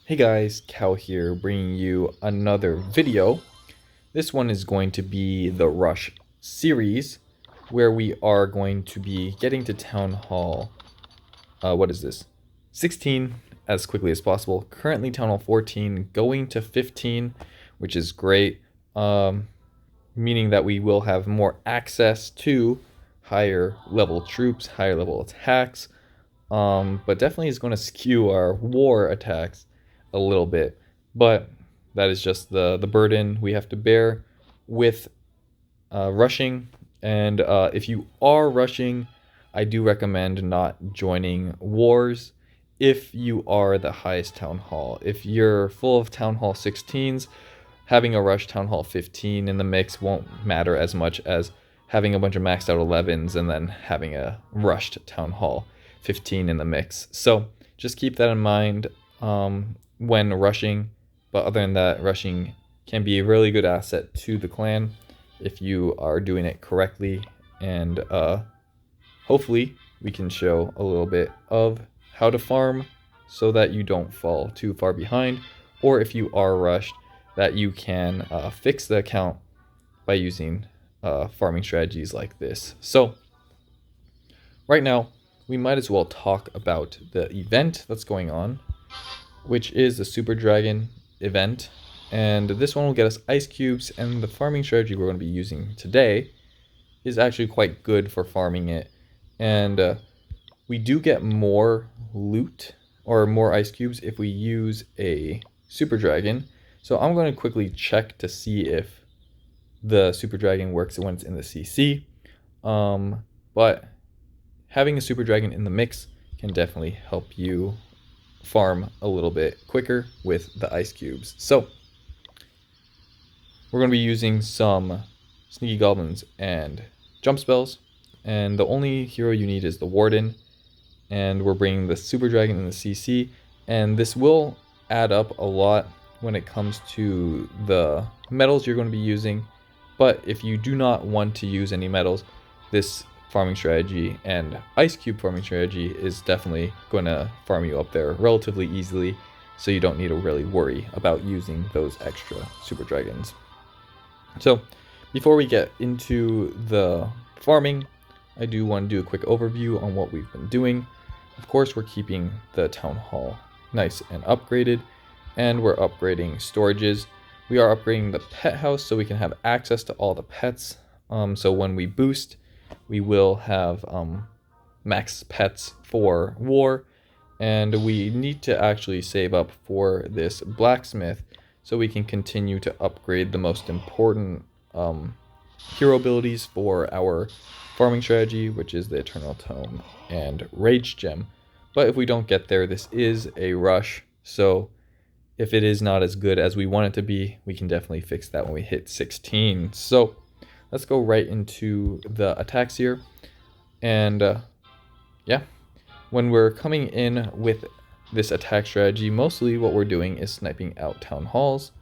Hey guys, Cal here, bringing you another video. This one is going to be the Rush series, where we are going to be getting to Town Hall, what is this? 16 as quickly as possible. Currently Town Hall 14, going to 15, which is great, meaning that we will have more access to higher level troops, higher level attacks, but definitely is going to skew our war attacks a little bit. But that is just the burden we have to bear with rushing. And if you are rushing, I do recommend not joining wars if you are the highest town hall. If you're full of town hall 16s, having a rush town hall 15 in the mix won't matter as much as having a bunch of maxed out 11s and then having a rushed town hall 15 in the mix. So just keep that in mind when rushing. But other than that, rushing can be a really good asset to the clan if you are doing it correctly. And hopefully we can show a little bit of how to farm so that you don't fall too far behind, or if you are rushed, that you can fix the account by using farming strategies like this. So right now, we might as well talk about the event that's going on, which is the Super Dragon event. And this one will get us ice cubes, and the farming strategy we're going to be using today is actually quite good for farming it. And we do get more loot or more ice cubes if we use a Super Dragon. So I'm going to quickly check to see if the Super Dragon works when it's in the CC. But having a Super Dragon in the mix can definitely help you farm a little bit quicker with the ice cubes. So we're going to be using some sneaky goblins and jump spells, and the only hero you need is the Warden, and we're bringing the Super Dragon in the CC, and this will add up a lot when it comes to the metals you're going to be using. But if you do not want to use any metals, this farming strategy and ice cube farming strategy is definitely going to farm you up there relatively easily, so you don't need to really worry about using those extra Super Dragons. So before we get into the farming, I do want to do a quick overview on what we've been doing. Of course, we're keeping the town hall nice and upgraded, and we're upgrading storages. We are upgrading the pet house so we can have access to all the pets. So when we boost, we will have max pets for war, and we need to actually save up for this blacksmith so we can continue to upgrade the most important hero abilities for our farming strategy, which is the Eternal Tome and Rage Gem. But if we don't get there, this is a rush, so if it is not as good as we want it to be, we can definitely fix that when we hit 16. So let's go right into the attacks here. And yeah, when we're coming in with this attack strategy, mostly what we're doing is sniping out town halls.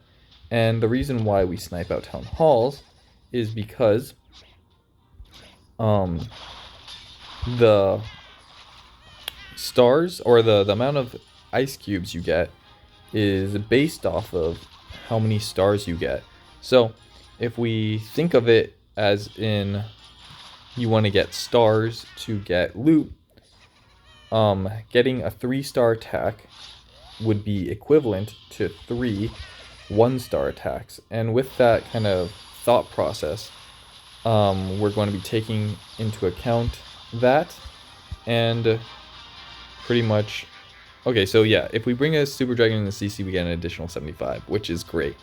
And the reason why we snipe out town halls is because the stars, or the amount of ice cubes you get, is based off of how many stars you get. So if we think of it as in you want to get stars to get loot, getting a 3-star attack would be equivalent to 3 1-star attacks. And with that kind of thought process, we're going to be taking into account that, and pretty much, okay, so yeah, if we bring a Super Dragon in the CC, we get an additional 75, which is great.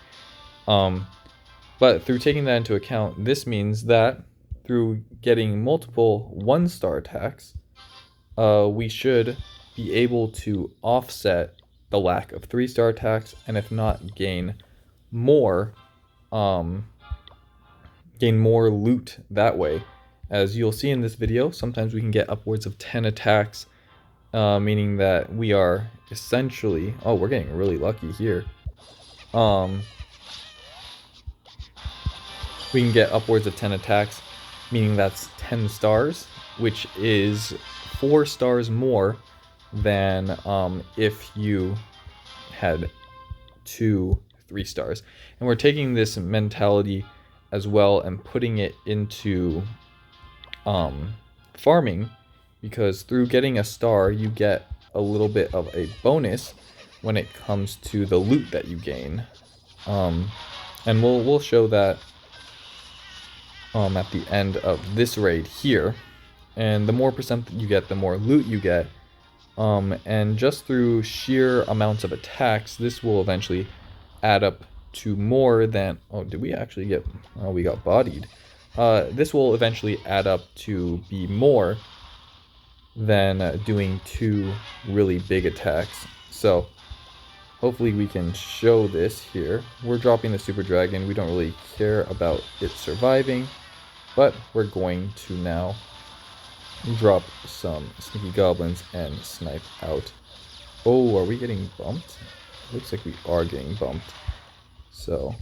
But through taking that into account, this means that through getting multiple 1-star attacks, we should be able to offset the lack of 3-star attacks, and if not, gain more loot that way. As you'll see in this video, sometimes we can get upwards of 10 attacks, meaning that we are essentially, oh, we're getting really lucky here. We can get upwards of 10 attacks, meaning that's 10 stars, which is 4 stars more than if you had 2 3 stars. And we're taking this mentality as well and putting it into farming, because through getting a star you get a little bit of a bonus when it comes to the loot that you gain. And we'll show that at the end of this raid here. And the more percent that you get, the more loot you get. And just through sheer amounts of attacks, this will eventually add up to more than... Oh, did we actually get... Oh, we got bodied. This will eventually add up to be more than doing 2 really big attacks. So hopefully we can show this here. We're dropping the Super Dragon. We don't really care about it surviving, but we're going to now drop some Sneaky Goblins and snipe out. Oh, are we getting bumped? Looks like we are getting bumped. So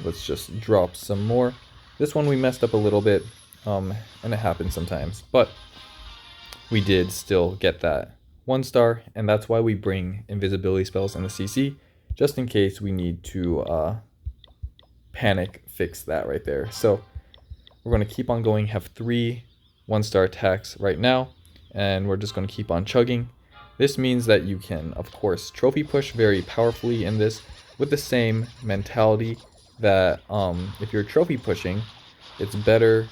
let's just drop some more. This one we messed up a little bit, and it happens sometimes, but we did still get that 1 star, and that's why we bring invisibility spells in the CC, just in case we need to panic fix that right there. So we're going to keep on going, have 3 1-star attacks right now, and we're just going to keep on chugging. This means that you can, of course, trophy push very powerfully in this with the same mentality that if you're trophy pushing, it's better.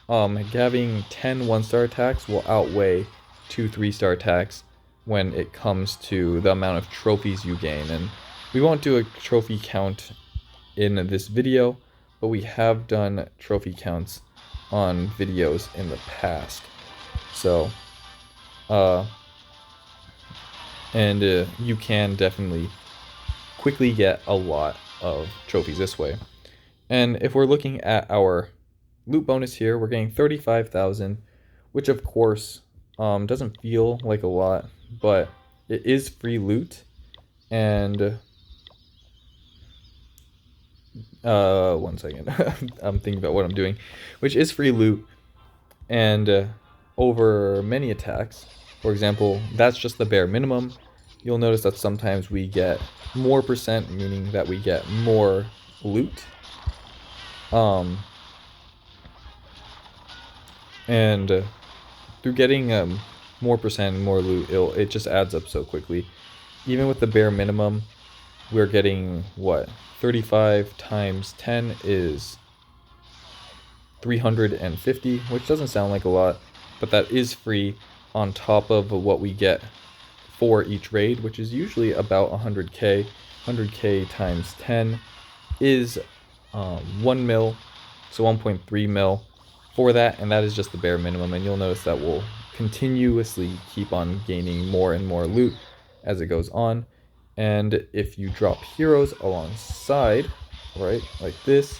Having 10 1-star attacks will outweigh 2 3-star attacks when it comes to the amount of trophies you gain. And we won't do a trophy count in this video, but we have done trophy counts on videos in the past. So you can definitely quickly get a lot of trophies this way. And if we're looking at our loot bonus here, we're getting 35,000, which of course doesn't feel like a lot, but it is free loot. And 1 second, I'm thinking about what I'm doing, which is free loot, and over many attacks. For example, that's just the bare minimum. You'll notice that sometimes we get more percent, meaning that we get more loot. And through getting more percent and more loot, it just adds up so quickly. Even with the bare minimum, we're getting what? 35 times 10 is 350, which doesn't sound like a lot, but that is free on top of what we get for each raid, which is usually about 100k. 100k times 10 is 1 mil, so 1.3 mil for that, and that is just the bare minimum. And you'll notice that we'll continuously keep on gaining more and more loot as it goes on. And if you drop heroes alongside, right, like this,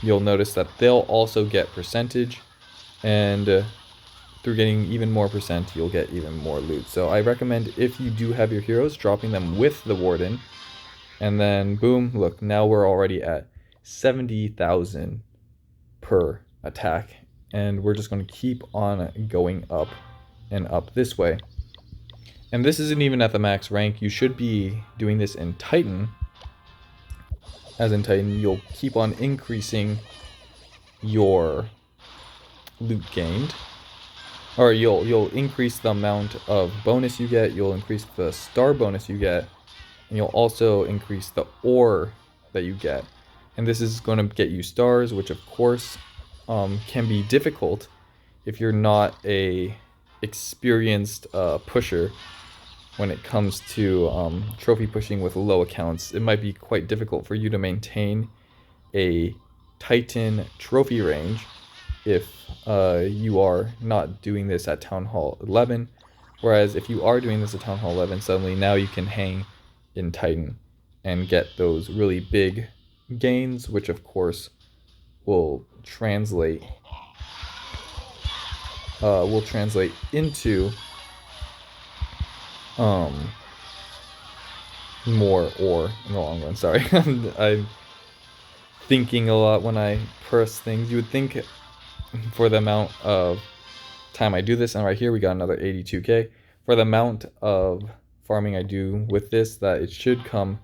you'll notice that they'll also get percentage, and through getting even more percent, you'll get even more loot. So I recommend, if you do have your heroes, dropping them with the Warden, and then boom, look, now we're already at 70,000 per attack, and we're just going to keep on going up and up this way. And this isn't even at the max rank. You should be doing this in Titan. As in Titan, you'll keep on increasing your loot gained, or you'll increase the amount of bonus you get, you'll increase the star bonus you get, and you'll also increase the ore that you get. And this is going to get you stars, which of course can be difficult if you're not a experienced pusher. When it comes to trophy pushing with low accounts, it might be quite difficult for you to maintain a Titan trophy range if you are not doing this at Town Hall 11. Whereas if you are doing this at Town Hall 11, suddenly now you can hang in Titan and get those really big gains, which of course will translate into more ore in the long run. Sorry, I'm thinking a lot when I press things. You would think for the amount of time I do this, and right here we got another 82k, for the amount of farming I do with this that it should come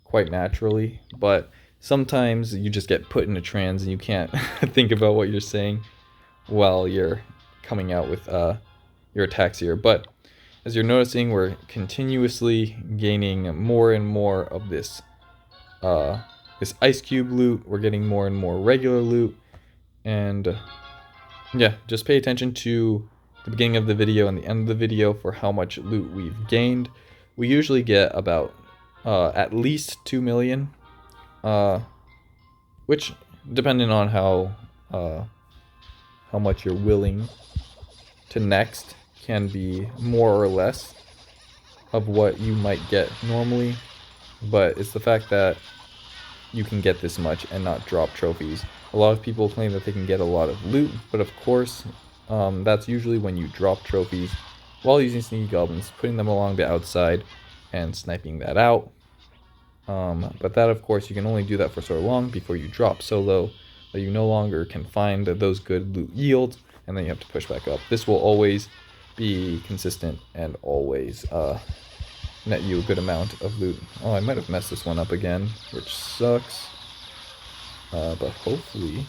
quite naturally, but sometimes you just get put in a trance and you can't think about what you're saying while you're coming out with your attacks here. But as you're noticing, we're continuously gaining more and more of this this ice cube loot. We're getting more and more regular loot, and yeah, just pay attention to the beginning of the video and the end of the video for how much loot we've gained. We usually get about at least 2 million, which, depending on how much you're willing to next, can be more or less of what you might get normally. But it's the fact that you can get this much and not drop trophies. A lot of people claim that they can get a lot of loot, but of course, that's usually when you drop trophies while using sneaky goblins, putting them along the outside and sniping that out. But that, of course, you can only do that for so long before you drop so low that you no longer can find those good loot yields, and then you have to push back up. This will always be consistent and always net you a good amount of loot. Oh, I might have messed this one up again, which sucks. But hopefully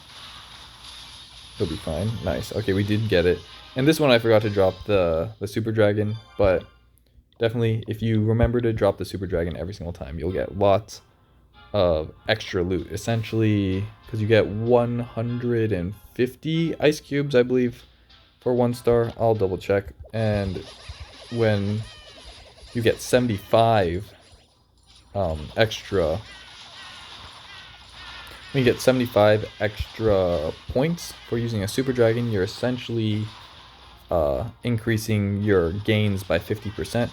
it'll be fine. Nice. Okay, we did get it. And this one I forgot to drop the super dragon, but definitely if you remember to drop the super dragon every single time, you'll get lots of extra loot. Essentially, because you get 150 ice cubes, I believe, for 1 star. I'll double check. And when you get 75 extra, when you get 75 extra points for using a super dragon, you're essentially increasing your gains by 50%,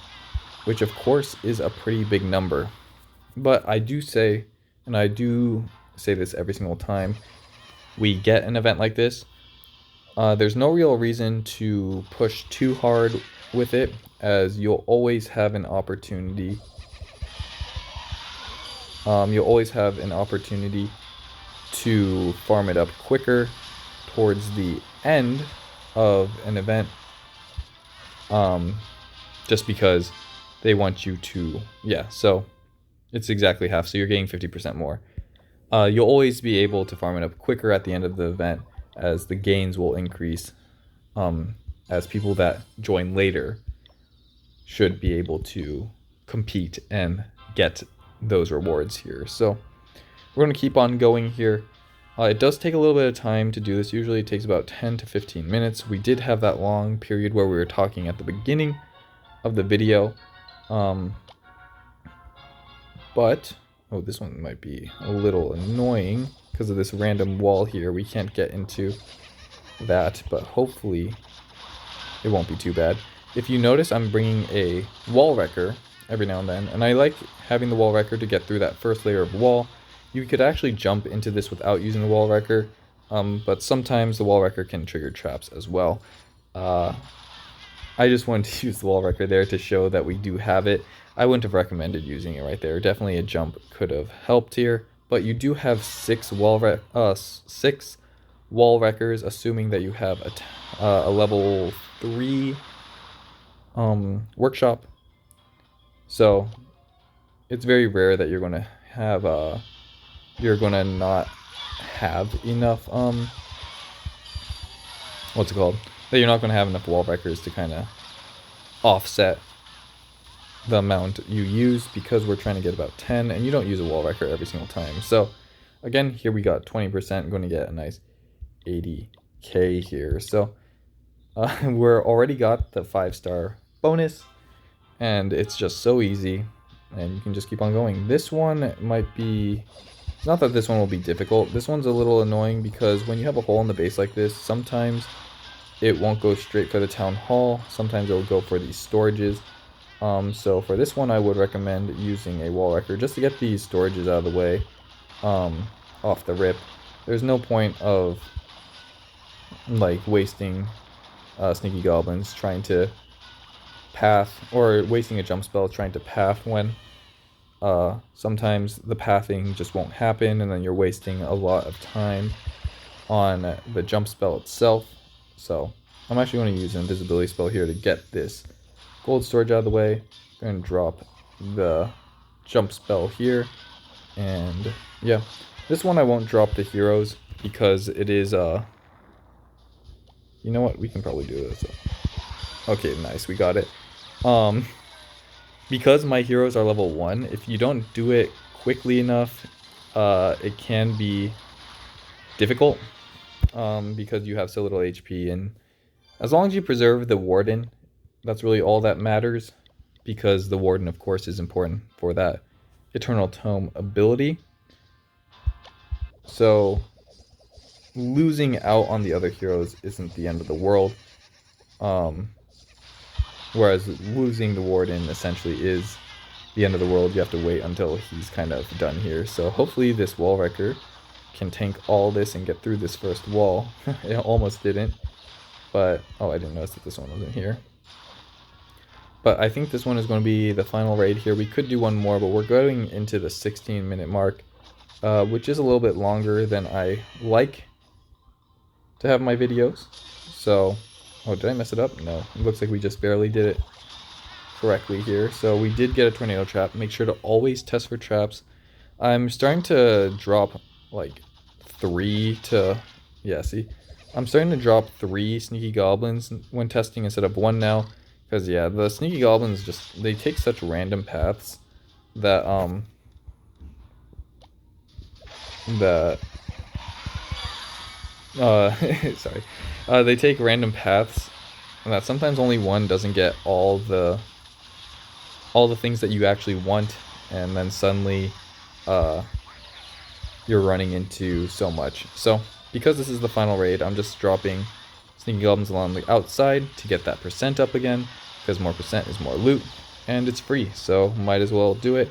which of course is a pretty big number. But I do say, and I do say this every single time we get an event like this, there's no real reason to push too hard with it, as you'll always have an opportunity. You'll always have an opportunity to farm it up quicker towards the end of an event, just because they want you to, yeah, so it's exactly half, so you're getting 50% more. You'll always be able to farm it up quicker at the end of the event, as the gains will increase, as people that join later should be able to compete and get those rewards here. So we're going to keep on going here. It does take a little bit of time to do this. Usually it takes about 10 to 15 minutes. We did have that long period where we were talking at the beginning of the video. But, oh, this one might be a little annoying because of this random wall here. We can't get into that, but hopefully it won't be too bad. If you notice, I'm bringing a wall wrecker every now and then, and I like having the wall wrecker to get through that first layer of wall. You could actually jump into this without using the wall wrecker, but sometimes the wall wrecker can trigger traps as well. I just wanted to use the wall wrecker there to show that we do have it. I wouldn't have recommended using it right there. Definitely a jump could have helped here, but you do have 6 wall wreckers, assuming that you have a level 3 workshop. So it's very rare that you're going to have not have enough what's it called? That you're not going to have enough wall wreckers to kind of offset the amount you use, because we're trying to get about 10, and you don't use a wall wrecker every single time. So again, here we got 20%, going to get a nice 80k here. So we're already got the 5-star bonus, and it's just so easy, and you can just keep on going. This one might be, it's not that this one will be difficult. This one's a little annoying because when you have a hole in the base like this, sometimes it won't go straight for the town hall. Sometimes it'll go for these storages. So for this one, I would recommend using a wall wrecker just to get these storages out of the way, off the rip. There's no point of like wasting sneaky goblins trying to path, or wasting a jump spell trying to path when sometimes the pathing just won't happen, and then you're wasting a lot of time on the jump spell itself. So I'm actually going to use an invisibility spell here to get this gold storage out of the way. Going to drop the jump spell here. And yeah, this one I won't drop the heroes because it is, you know what? We can probably do this. Okay, nice. We got it. Because my heroes are level 1, if you don't do it quickly enough, it can be difficult. Because you have so little HP, and as long as you preserve the Warden, that's really all that matters, because the Warden, of course, is important for that Eternal Tome ability. So losing out on the other heroes isn't the end of the world, whereas losing the Warden essentially is the end of the world. You have to wait until he's kind of done here. So hopefully this Wall Wrecker can tank all this and get through this first wall. It almost didn't, but oh, I didn't notice that this one wasn't here. But I think this one is going to be the final raid here. We could do one more, but we're going into the 16-minute mark, which is a little bit longer than I like to have my videos. So, oh, did I mess it up? No, it looks like we just barely did it correctly here. So we did get a tornado trap. Make sure to always test for traps. I'm starting to drop like 3 to, yeah, see, I'm starting to drop 3 sneaky goblins when testing instead of 1 now, because yeah, the sneaky goblins just, they take such random paths that sorry, they take random paths, and that sometimes only one doesn't get all the things that you actually want, and then suddenly you're running into so much. So because this is the final raid, I'm just dropping sneaky goblins along the outside to get that percent up again, because more percent is more loot, and it's free, so might as well do it.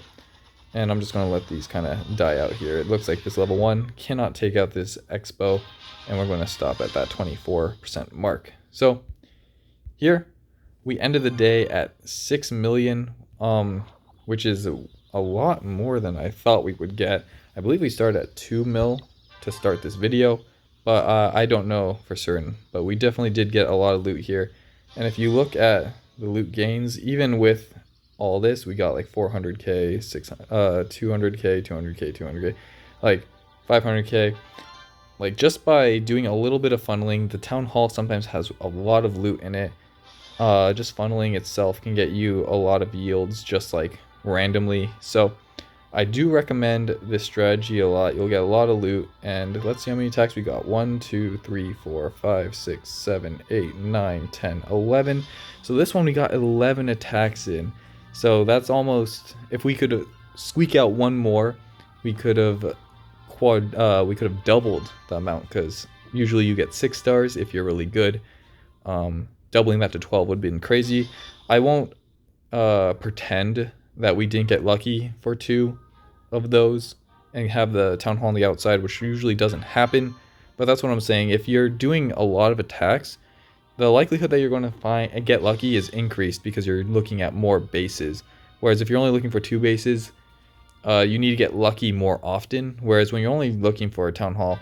And I'm just going to let these kind of die out here. It looks like this level 1 cannot take out this Expo, and we're going to stop at that 24% mark. So here we ended the day at 6 million, which is a lot more than I thought we would get. I believe we started at 2 mil to start this video, but I don't know for certain. But we definitely did get a lot of loot here. And if you look at the loot gains, even with all this, we got like 400k, 200k, 200k, 200k, like 500k. Like just by doing a little bit of funneling, the town hall sometimes has a lot of loot in it. Just funneling itself can get you a lot of yields just like randomly. So I do recommend this strategy a lot. You'll get a lot of loot, and let's see how many attacks we got. 1, 2, 3, 4, 5, 6, 7, 8, 9, 10, 11. So this one we got 11 attacks in. So that's almost, if we could squeak out one more, we could have doubled the amount, because usually you get 6 stars if you're really good. Doubling that to 12 would have been crazy. I won't pretend that we didn't get lucky for 2 of those and have the town hall on the outside, which usually doesn't happen. But that's what I'm saying. If you're doing a lot of attacks, the likelihood that you're going to find and get lucky is increased because you're looking at more bases. Whereas if you're only looking for 2 bases, you need to get lucky more often. Whereas when you're only looking for a town hall,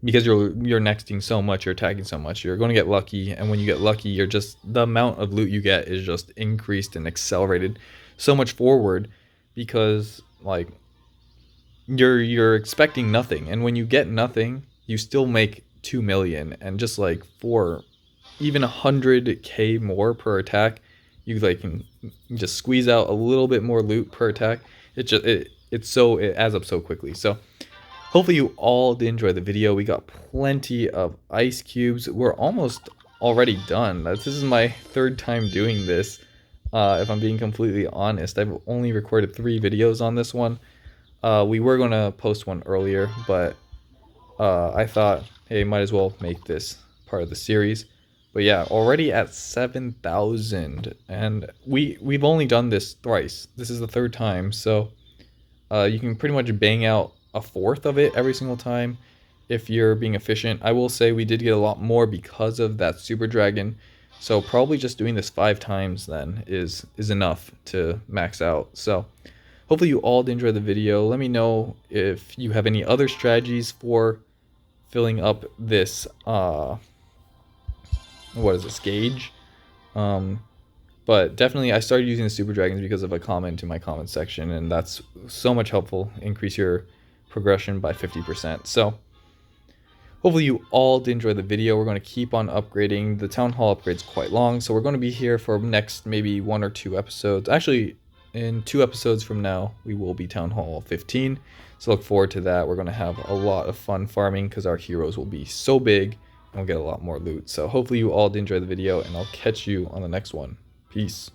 because you're nexting so much, you're attacking so much, you're going to get lucky. And when you get lucky, you're just, the amount of loot you get is just increased and accelerated so much forward, because like you're expecting nothing, and when you get nothing, you still make 2 million, and just like for even 100k more per attack, you like can just squeeze out a little bit more loot per attack. It adds up so quickly. So hopefully you all did enjoy the video. We got plenty of ice cubes. We're almost already done. This is my 3rd time doing this. If I'm being completely honest, I've only recorded 3 videos on this one. We were going to post one earlier, but I thought, hey, might as well make this part of the series. But yeah, already at 7,000, and we've only done this thrice. This is the 3rd time, so you can pretty much bang out a 4th of it every single time if you're being efficient. I will say we did get a lot more because of that super dragon, so probably just doing this 5 times then is enough to max out. So hopefully you all did enjoy the video. Let me know if you have any other strategies for filling up this what is this, gauge, But definitely I started using the super dragons because of a comment in my comment section, and that's so much helpful. Increase your progression by 50%. So hopefully you all did enjoy the video. We're going to keep on upgrading. The town hall upgrade's quite long, so we're going to be here for next maybe 1 or 2 episodes. Actually, in 2 episodes from now, we will be town hall 15. So look forward to that. We're going to have a lot of fun farming because our heroes will be so big and we'll get a lot more loot. So hopefully you all did enjoy the video, and I'll catch you on the next one. Peace.